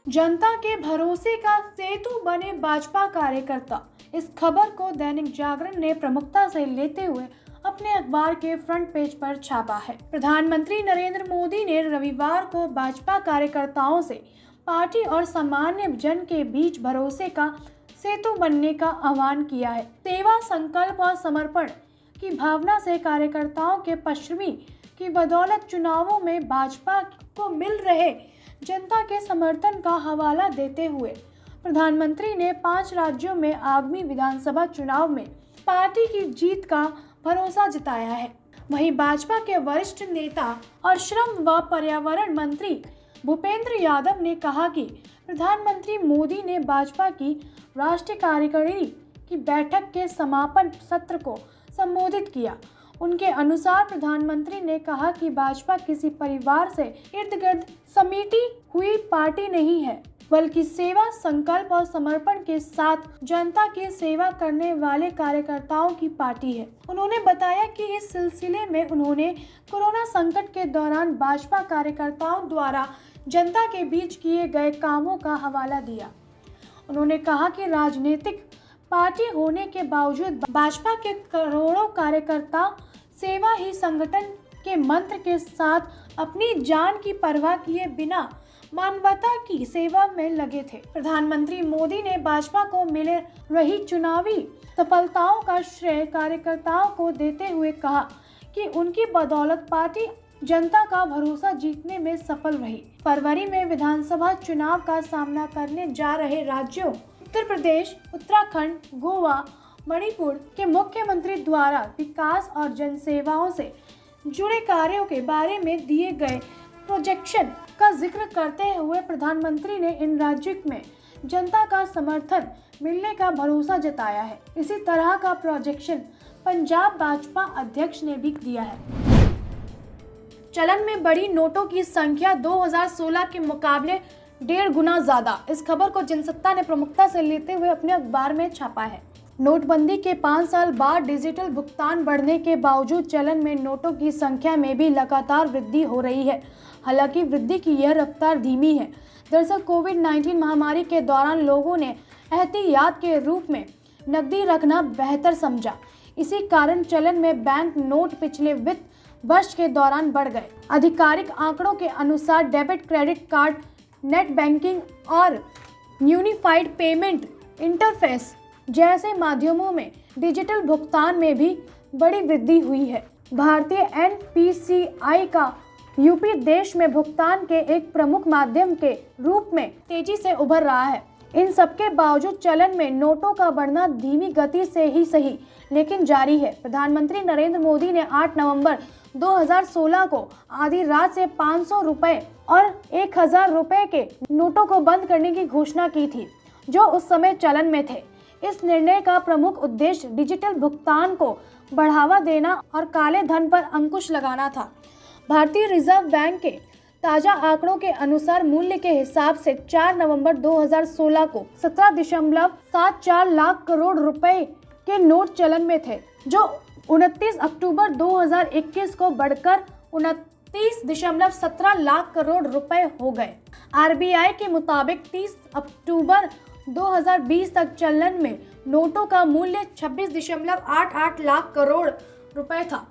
जनता के भरोसे का सेतु बने भाजपा कार्यकर्ता। इस खबर को दैनिक जागरण ने प्रमुखता से लेते हुए अपने अखबार के फ्रंट पेज पर छापा है। प्रधानमंत्री नरेंद्र मोदी ने रविवार को भाजपा कार्यकर्ताओं से पार्टी और सामान्य जन के बीच भरोसे का सेतु बनने का आह्वान किया है। सेवा, संकल्प और समर्पण की भावना से कार्यकर्ताओं के परिश्रमी की बदौलत चुनावों में भाजपा को मिल रहे जनता के समर्थन का हवाला देते हुए प्रधानमंत्री ने 5 राज्यों में आगामी विधानसभा चुनाव में पार्टी की जीत का भरोसा जताया है। वहीं भाजपा के वरिष्ठ नेता और श्रम व पर्यावरण मंत्री भूपेंद्र यादव ने कहा कि प्रधानमंत्री मोदी ने भाजपा की राष्ट्रीय कार्यकारिणी की बैठक के समापन सत्र को संबोधित किया। उनके अनुसार प्रधानमंत्री ने कहा कि भाजपा किसी परिवार से इर्द-गिर्द समेटी हुई पार्टी नहीं है, बल्कि सेवा, संकल्प और समर्पण के साथ जनता की सेवा करने वाले कार्यकर्ताओं की पार्टी है। उन्होंने बताया कि इस सिलसिले में उन्होंने कोरोना संकट के दौरान भाजपा कार्यकर्ताओं द्वारा जनता के बीच किए गए कामों का हवाला दिया। उन्होंने कहा कि राजनीतिक पार्टी होने के बावजूद भाजपा के करोड़ों कार्यकर्ता सेवा ही संगठन के मंत्र के साथ अपनी जान की परवाह किए बिना मानवता की सेवा में लगे थे। प्रधानमंत्री मोदी ने भाजपा को मिले रही चुनावी सफलताओं का श्रेय कार्यकर्ताओं को देते हुए कहा कि उनकी बदौलत पार्टी जनता का भरोसा जीतने में सफल रही। फरवरी में विधानसभा चुनाव का सामना करने जा रहे राज्यों उत्तर प्रदेश, उत्तराखंड, गोवा, मणिपुर के मुख्यमंत्री द्वारा विकास और जनसेवाओं से जुड़े कार्यों के बारे में दिए गए प्रोजेक्शन का जिक्र करते हुए प्रधानमंत्री ने इन राज्यों में जनता का समर्थन मिलने का भरोसा जताया है। इसी तरह का प्रोजेक्शन पंजाब भाजपा अध्यक्ष ने भी दिया है। चलन में बढ़ी नोटों की संख्या 2016 के मुकाबले 1.5 गुना ज्यादा। इस खबर को जनसत्ता ने प्रमुखता से लेते हुए अपने अखबार में छापा है। नोटबंदी के 5 साल बाद डिजिटल भुगतान बढ़ने के बावजूद चलन में नोटों की संख्या में भी लगातार वृद्धि हो रही है। हालांकि वृद्धि की यह रफ्तार धीमी है। दरअसल कोविड-19 महामारी के दौरान लोगों ने एहतियात के रूप में नकदी रखना बेहतर समझा। इसी कारण चलन में बैंक नोट पिछले वित्त वर्ष के दौरान बढ़ गए। आधिकारिक आंकड़ों के अनुसार debit, credit card, net banking और यूनिफाइड पेमेंट इंटरफेस जैसे माध्यमों में डिजिटल भुगतान में भी बड़ी वृद्धि हुई है। भारतीय एनपीसीआई का यूपी देश में भुगतान के एक प्रमुख माध्यम के रूप में तेजी से उभर रहा है। इन सबके बावजूद चलन में नोटों का बढ़ना धीमी गति से ही सही लेकिन जारी है। प्रधानमंत्री नरेंद्र मोदी ने 8 नवंबर 2016 को आधी रात से 500 रुपए और 1000 रुपए के नोटों को बंद करने की घोषणा की थी, जो उस समय चलन में थे। इस निर्णय का प्रमुख उद्देश्य डिजिटल भुगतान को बढ़ावा देना और काले धन पर अंकुश लगाना था। भारतीय रिजर्व बैंक के ताजा आंकड़ों के अनुसार मूल्य के हिसाब से 4 नवंबर 2016 को 17.74 लाख करोड़ रुपए के नोट चलन में थे, जो 29 अक्टूबर 2021 को बढ़कर 29.17 लाख करोड़ रुपए हो गए। आरबीआई के मुताबिक 30 अक्टूबर 2020 तक चलन में नोटों का मूल्य 26.88 लाख करोड़ रुपए था।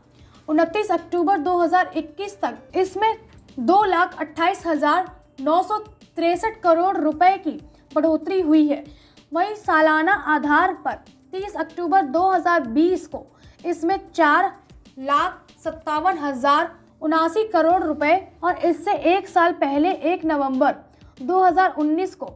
29 अक्टूबर 2021 तक इसमें 2,28,963 करोड़ रुपए की बढ़ोतरी हुई है। वहीं सालाना आधार पर 30 अक्टूबर 2020 को इसमें 4,57,079 करोड़ रुपए और इससे एक साल पहले 1 नवंबर 2019 को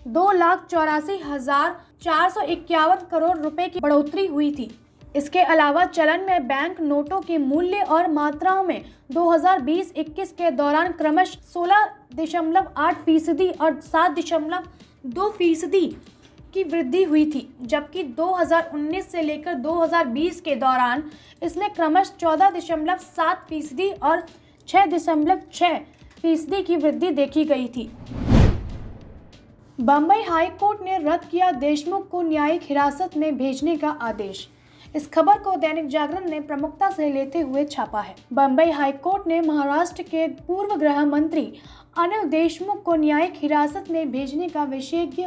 2,84,451 करोड़ रुपए की बढ़ोतरी हुई थी। इसके अलावा चलन में बैंक नोटों के मूल्य और मात्राओं में 2020-21 के दौरान क्रमशः 16.8% और 7.2% की वृद्धि हुई थी, जबकि 2019 से लेकर 2020 के दौरान इसमें क्रमशः 14.7% और 6.6% की वृद्धि देखी गई थी। बम्बई हाई कोर्ट ने रद्द किया देशमुख को न्यायिक हिरासत में भेजने का आदेश। इस खबर को दैनिक जागरण ने प्रमुखता से लेते हुए छापा है। बम्बई हाईकोर्ट ने महाराष्ट्र के पूर्व गृह मंत्री अनिल देशमुख को न्यायिक हिरासत में भेजने का विशेषज्ञ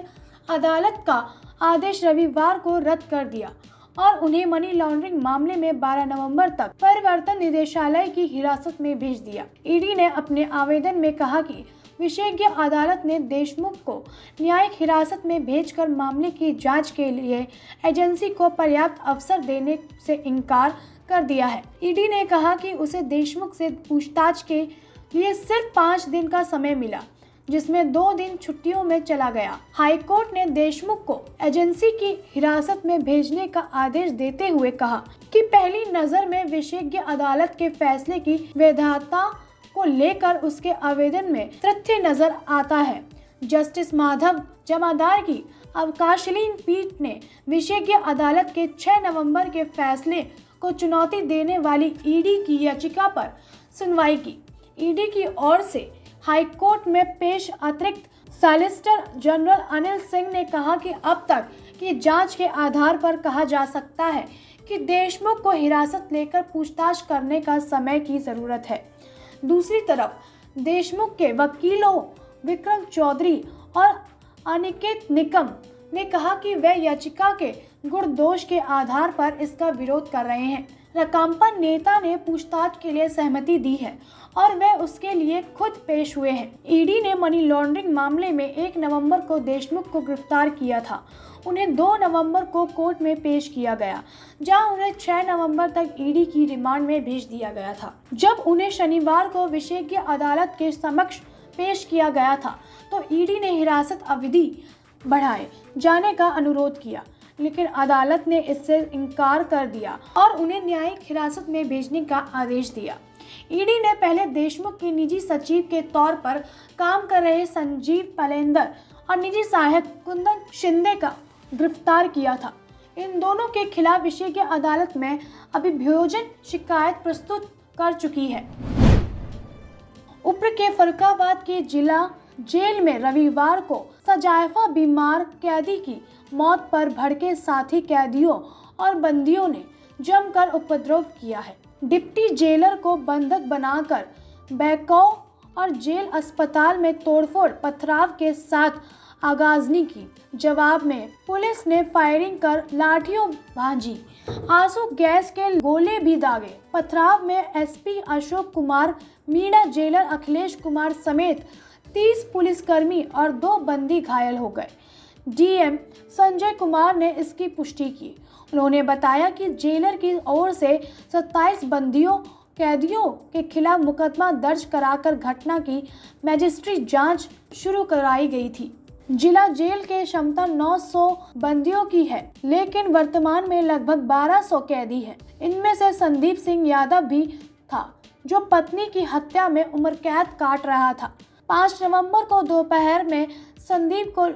अदालत का आदेश रविवार को रद्द कर दिया और उन्हें मनी लॉन्ड्रिंग मामले में 12 नवंबर तक प्रवर्तन निदेशालय की हिरासत में भेज दिया। ईडी ने अपने आवेदन में कहा कि विशेषज्ञ अदालत ने देशमुख को न्यायिक हिरासत में भेजकर मामले की जांच के लिए एजेंसी को पर्याप्त अवसर देने से इनकार कर दिया है। ईडी ने कहा कि उसे देशमुख से पूछताछ के लिए सिर्फ 5 दिन का समय मिला, जिसमें 2 दिन छुट्टियों में चला गया। हाईकोर्ट ने देशमुख को एजेंसी की हिरासत में भेजने का आदेश देते हुए कहा कि पहली नजर में विशेषज्ञ अदालत के फैसले की वैधता को लेकर उसके आवेदन में तथ्य नजर आता है। जस्टिस माधव जमादार की अवकाशलीन पीठ ने विशेषज्ञ अदालत के 6 नवंबर के फैसले को चुनौती देने वाली ईडी की याचिका पर सुनवाई की। ईडी की ओर से हाईकोर्ट में पेश अतिरिक्त सॉलिसिटर जनरल अनिल सिंह ने कहा कि अब तक की जांच के आधार पर कहा जा सकता है कि देशमुख को हिरासत लेकर पूछताछ करने का समय की जरूरत है। दूसरी तरफ देशमुख के वकीलों विक्रम चौधरी और अनिकेत निकम ने कहा कि वे याचिका के गुण दोष के आधार पर इसका विरोध कर रहे हैं। राकांपा नेता ने पूछताछ के लिए सहमति दी है और वे उसके लिए खुद पेश हुए हैं। ईडी ने मनी लॉन्ड्रिंग मामले में 1 नवंबर को देशमुख को गिरफ्तार किया था। उन्हें 2 नवंबर को कोर्ट में पेश किया गया, जहां उन्हें 6 नवंबर तक ईडी की रिमांड में भेज दिया गया था। जब उन्हें शनिवार को विशेषज्ञ अदालत के समक्ष पेश किया गया था, तो ईडी ने हिरासत अवधि बढ़ाए जाने का अनुरोध किया, लेकिन अदालत ने इससे इनकार कर दिया और उन्हें न्यायिक हिरासत में भेजने का आदेश दिया। ईडी ने पहले देशमुख के निजी सचिव के तौर पर काम कर रहे संजीव पलेंदर और निजी सहायक कुंदन शिंदे का गिरफ्तार किया था। इन दोनों के खिलाफ विशेषज्ञ अदालत में अभियोजन शिकायत प्रस्तुत कर चुकी है। उप्र के फर्रुखाबाद के जिला जेल में रविवार को सजायफा बीमार कैदी की मौत पर भड़के साथी कैदियों और बंदियों ने जमकर उपद्रव किया है। डिप्टी जेलर को बंधक बनाकर बहकाव और जेल अस्पताल में तोड़फोड़ पथराव के साथ आगाजनी की। जवाब में पुलिस ने फायरिंग कर लाठियों भांजी, आंसू गैस के गोले भी दागे। पथराव में एसपी अशोक कुमार, मीणा जेलर अखिलेश कुमार समेत 30 पुलिसकर्मी और 2 बंदी घायल हो गए। डीएम संजय कुमार ने इसकी पुष्टि की। उन्होंने बताया कि जेलर की ओर से 27 कैदियों के खिलाफ मुकदमा दर्ज कराकर घटना की मजिस्ट्रेट जांच शुरू कराई गई थी। जिला जेल के क्षमता 900 बंदियों की है, लेकिन वर्तमान में लगभग 1200 कैदी हैं। इनमें से संदीप सिंह यादव भी था, जो पत्नी की हत्या में उम्र कैद काट रहा था। 5 नवंबर को दोपहर में संदीप को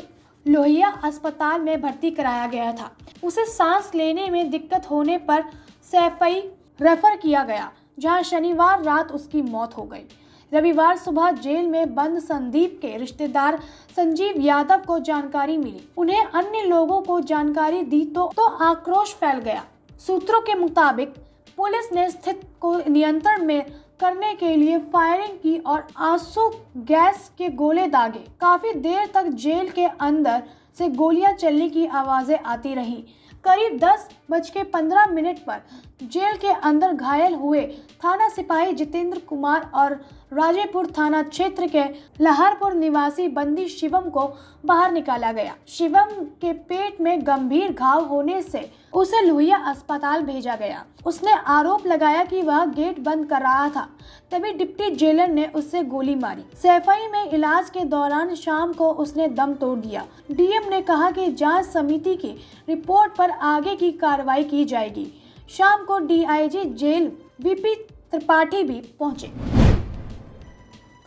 लोहिया अस्पताल में भर्ती कराया गया था। उसे सांस लेने में दिक्कत होने पर सैफई रेफर किया गया, जहां शनिवार रात उसकी मौत हो गई। रविवार सुबह जेल में बंद संदीप के रिश्तेदार संजीव यादव को जानकारी मिली। उन्हें अन्य लोगों को जानकारी दी तो आक्रोश फैल गया। सूत्रों के मुताबिक पुलिस ने स्थिति को नियंत्रण में करने के लिए फायरिंग की और आंसू गैस के गोले दागे। काफी देर तक जेल के अंदर से गोलियां चलने की आवाजें आती रहीं। करीब 10:15 पर जेल के अंदर घायल हुए थाना सिपाही जितेंद्र कुमार और राजेपुर थाना क्षेत्र के लहरपुर निवासी बंदी शिवम को बाहर निकाला गया। शिवम के पेट में गंभीर घाव होने से उसे लोहिया अस्पताल भेजा गया। उसने आरोप लगाया कि वह गेट बंद कर रहा था, तभी डिप्टी जेलर ने उससे गोली मारी। सैफई में इलाज के दौरान शाम को उसने दम तोड़ दिया। डीएम ने कहा कि जांच समिति की रिपोर्ट पर आगे की कार्रवाई की जाएगी। शाम को डीआईजी जेल वीपी त्रिपाठी भी पहुंचे।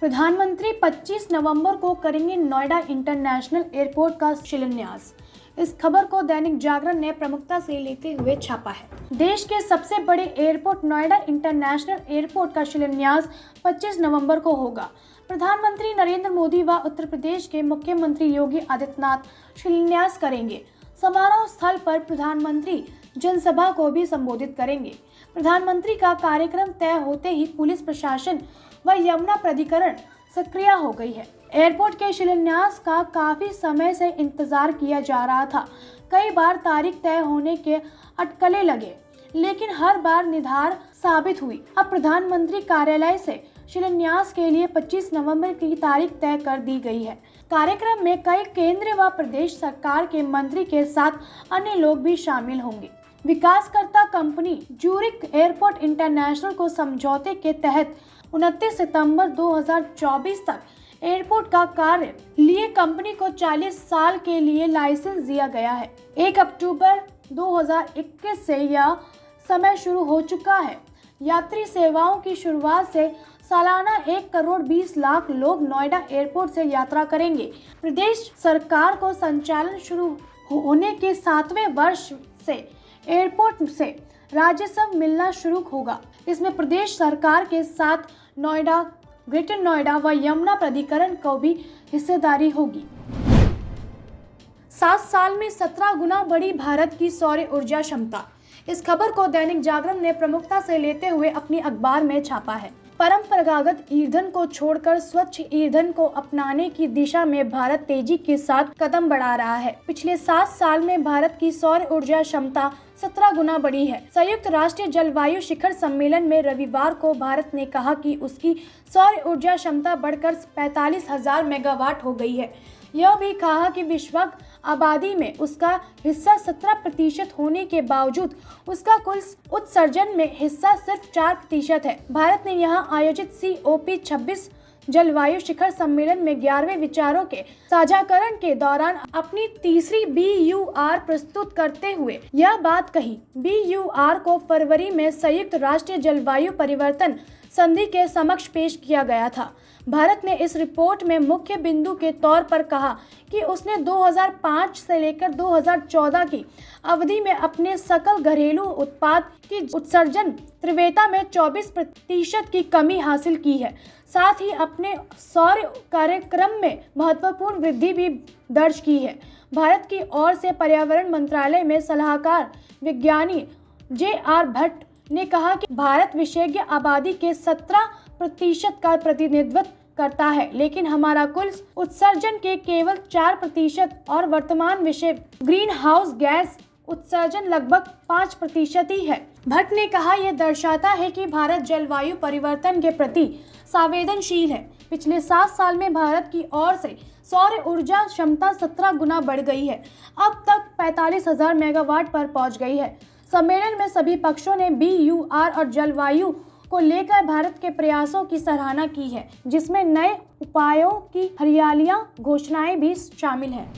प्रधानमंत्री 25 नवंबर को करेंगे नोएडा इंटरनेशनल एयरपोर्ट का शिलान्यास। इस खबर को दैनिक जागरण ने प्रमुखता से लेते हुए छापा है। देश के सबसे बड़े एयरपोर्ट नोएडा इंटरनेशनल एयरपोर्ट का शिलान्यास 25 नवंबर को होगा। प्रधानमंत्री नरेंद्र मोदी व उत्तर प्रदेश के मुख्यमंत्री योगी आदित्यनाथ शिलान्यास करेंगे। समारोह स्थल पर प्रधानमंत्री जनसभा को भी संबोधित करेंगे। प्रधानमंत्री का कार्यक्रम तय होते ही पुलिस प्रशासन व यमुना प्राधिकरण सक्रिय हो गई है। एयरपोर्ट के शिलान्यास का काफी समय से इंतजार किया जा रहा था। कई बार तारीख तय होने के अटकलें लगे, लेकिन हर बार निर्धार साबित हुई। अब प्रधानमंत्री कार्यालय से शिलान्यास के लिए 25 नवंबर की तारीख तय कर दी गई है। कार्यक्रम में कई केंद्र व प्रदेश सरकार के मंत्री के साथ अन्य लोग भी शामिल होंगे। विकासकर्ता कंपनी ज्यूरिख एयरपोर्ट इंटरनेशनल को समझौते के तहत 29 सितंबर 2024 तक एयरपोर्ट का कार्य लिए कंपनी को 40 साल के लिए लाइसेंस दिया गया है। 1 अक्टूबर 2021 से यह समय शुरू हो चुका है। यात्री सेवाओं की शुरुआत से सालाना 1 करोड़ 20 लाख लोग नोएडा एयरपोर्ट से यात्रा करेंगे। प्रदेश सरकार को संचालन शुरू होने के 7वें वर्ष से एयरपोर्ट से राजस्व मिलना शुरू होगा। इसमें प्रदेश सरकार के साथ नोएडा, ग्रेटर नोएडा व यमुना प्राधिकरण को भी हिस्सेदारी होगी। 7 साल में 17 गुना बढ़ी भारत की सौर ऊर्जा क्षमता। इस खबर को दैनिक जागरण ने प्रमुखता से लेते हुए अपनी अखबार में छापा है। परंपरागत ईंधन को छोड़कर स्वच्छ ईंधन को अपनाने की दिशा में भारत तेजी के साथ कदम बढ़ा रहा है। पिछले 7 साल में भारत की सौर ऊर्जा क्षमता 17 गुना बढ़ी है। संयुक्त राष्ट्र जलवायु शिखर सम्मेलन में रविवार को भारत ने कहा कि उसकी सौर ऊर्जा क्षमता बढ़कर 45,000 मेगावाट हो गई है। यह भी कहा कि विश्व आबादी में उसका हिस्सा 17% होने के बावजूद उसका कुल उत्सर्जन में हिस्सा सिर्फ 4% है। भारत ने यहां आयोजित COP26 जलवायु शिखर सम्मेलन में 11वें विचारों के साझाकरण के दौरान अपनी तीसरी BUR प्रस्तुत करते हुए यह बात कही। BUR को फरवरी में संयुक्त राष्ट्र जलवायु परिवर्तन संधि के समक्ष पेश किया गया था। भारत ने इस रिपोर्ट में मुख्य बिंदु के तौर पर कहा कि उसने 2005 से लेकर 2014 की अवधि में अपने सकल घरेलू उत्पाद की उत्सर्जन तीव्रता में 24% की कमी हासिल की है। साथ ही अपने सौर कार्यक्रम में महत्वपूर्ण वृद्धि भी दर्ज की है। भारत की ओर से पर्यावरण मंत्रालय में सलाहकार विज्ञानी JR भट्ट ने कहा कि भारत विशेषज्ञ आबादी के 17% का प्रतिनिधित्व करता है, लेकिन हमारा कुल उत्सर्जन के केवल 4% और वर्तमान विषय ग्रीन हाउस गैस उत्सर्जन लगभग 5% ही है। भट्ट ने कहा, यह दर्शाता है कि भारत जलवायु परिवर्तन के प्रति संवेदनशील है। पिछले 7 साल में भारत की ओर से सौर ऊर्जा क्षमता 17 गुना बढ़ गई है, अब तक 45,000 मेगावाट पर पहुंच गई है। सम्मेलन में सभी पक्षों ने BUR और जलवायु को लेकर भारत के प्रयासों की सराहना की है, जिसमें नए उपायों की हरियालियां घोषणाएं भी शामिल हैं।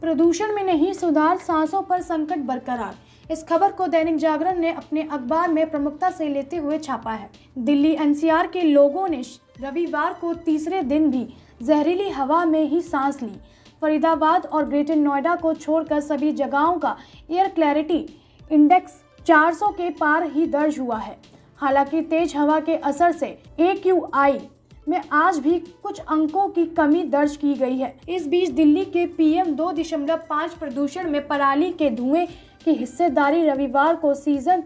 प्रदूषण में नहीं सुधार, सांसों पर संकट बरकरार। इस खबर को दैनिक जागरण ने अपने अखबार में प्रमुखता से लेते हुए छापा है। दिल्ली NCR के लोगों ने रविवार को तीसरे दिन भी जहरीली हवा में ही सांस ली। फरीदाबाद और ग्रेटर नोएडा को छोड़कर सभी जगहों का एयर क्लैरिटी इंडेक्स 400 के पार ही दर्ज हुआ है। हालांकि तेज हवा के असर से AQI में आज भी कुछ अंकों की कमी दर्ज की गई है। इस बीच दिल्ली के PM 2.5 प्रदूषण में पराली के धुएं की हिस्सेदारी रविवार को सीजन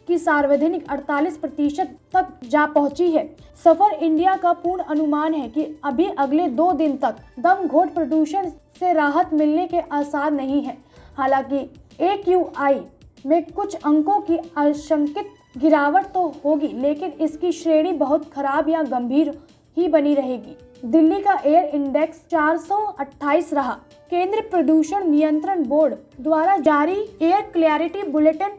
की सार्वजनिक 48% तक जा पहुंची है। सफर इंडिया का पूर्ण अनुमान है कि अभी अगले 2 दिन तक दम घोट प्रदूषण से राहत मिलने के आसार नहीं है। हालांकि AQI में कुछ अंकों की आशंकित गिरावट तो होगी, लेकिन इसकी श्रेणी बहुत खराब या गंभीर ही बनी रहेगी। दिल्ली का एयर इंडेक्स 428 रहा। केंद्रीय प्रदूषण नियंत्रण बोर्ड द्वारा जारी एयर क्लैरिटी बुलेटिन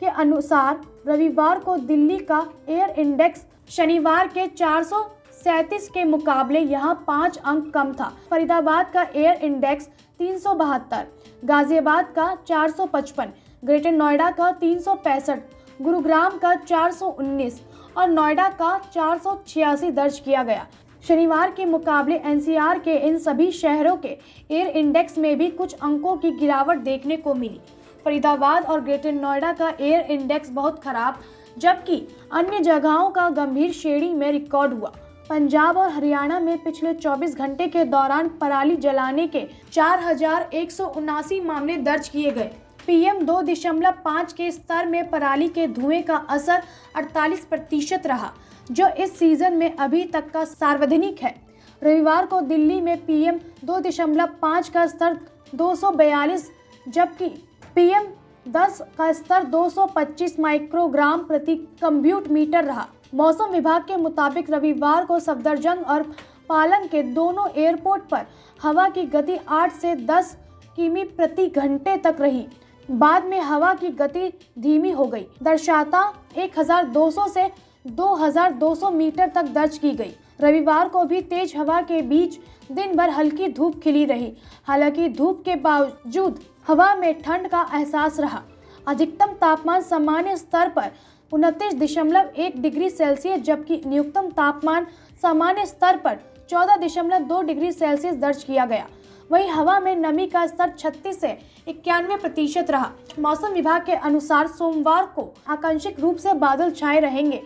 के अनुसार रविवार को दिल्ली का एयर इंडेक्स शनिवार के 437 के मुकाबले यहां 5 अंक कम था। फरीदाबाद का एयर इंडेक्स 372, गाजियाबाद का 455, ग्रेटर नोएडा का 365, गुरुग्राम का 419 और नोएडा का 486 दर्ज किया गया। शनिवार के मुकाबले NCR के इन सभी शहरों के एयर इंडेक्स में भी कुछ अंकों की गिरावट देखने को मिली। फरीदाबाद और ग्रेटर नोएडा का एयर इंडेक्स बहुत खराब, जबकि अन्य जगहों का गंभीर श्रेणी में रिकॉर्ड हुआ। पंजाब और हरियाणा में पिछले 24 घंटे के दौरान पराली जलाने के 4,179 मामले दर्ज किए गए। PM 2.5 के स्तर में पराली के धुएं का असर 48% रहा, जो इस सीजन में अभी तक का सर्वाधिक है। रविवार को दिल्ली में PM 2.5 का स्तर 242, जबकि PM 10 का स्तर 225 माइक्रोग्राम प्रति क्यूबिक मीटर रहा। मौसम विभाग के मुताबिक रविवार को सफदरजंग और पालम के दोनों एयरपोर्ट पर हवा की गति 8 से 10 किमी प्रति घंटे तक रही। बाद में हवा की गति धीमी हो गई, दर्शाता 1200 से 2200 मीटर तक दर्ज की गई। रविवार को भी तेज हवा के बीच दिन भर हल्की धूप खिली रही। हालांकि धूप के बावजूद हवा में ठंड का एहसास रहा। अधिकतम तापमान सामान्य स्तर पर 29.1 डिग्री सेल्सियस, जबकि न्यूनतम तापमान सामान्य स्तर पर 14.2 डिग्री सेल्सियस दर्ज किया गया। वहीं हवा में नमी का स्तर 36 से 91% रहा। मौसम विभाग के अनुसार सोमवार को आंशिक रूप से बादल छाए रहेंगे।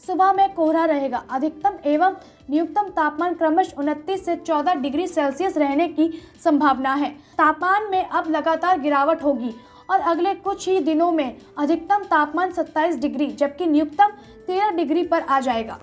सुबह में कोहरा रहेगा। अधिकतम एवं न्यूनतम तापमान क्रमशः 29 से 14 डिग्री सेल्सियस रहने की संभावना है। तापमान में अब लगातार गिरावट होगी और अगले कुछ ही दिनों में अधिकतम तापमान 27 डिग्री जबकि न्यूनतम 13 डिग्री पर आ जाएगा।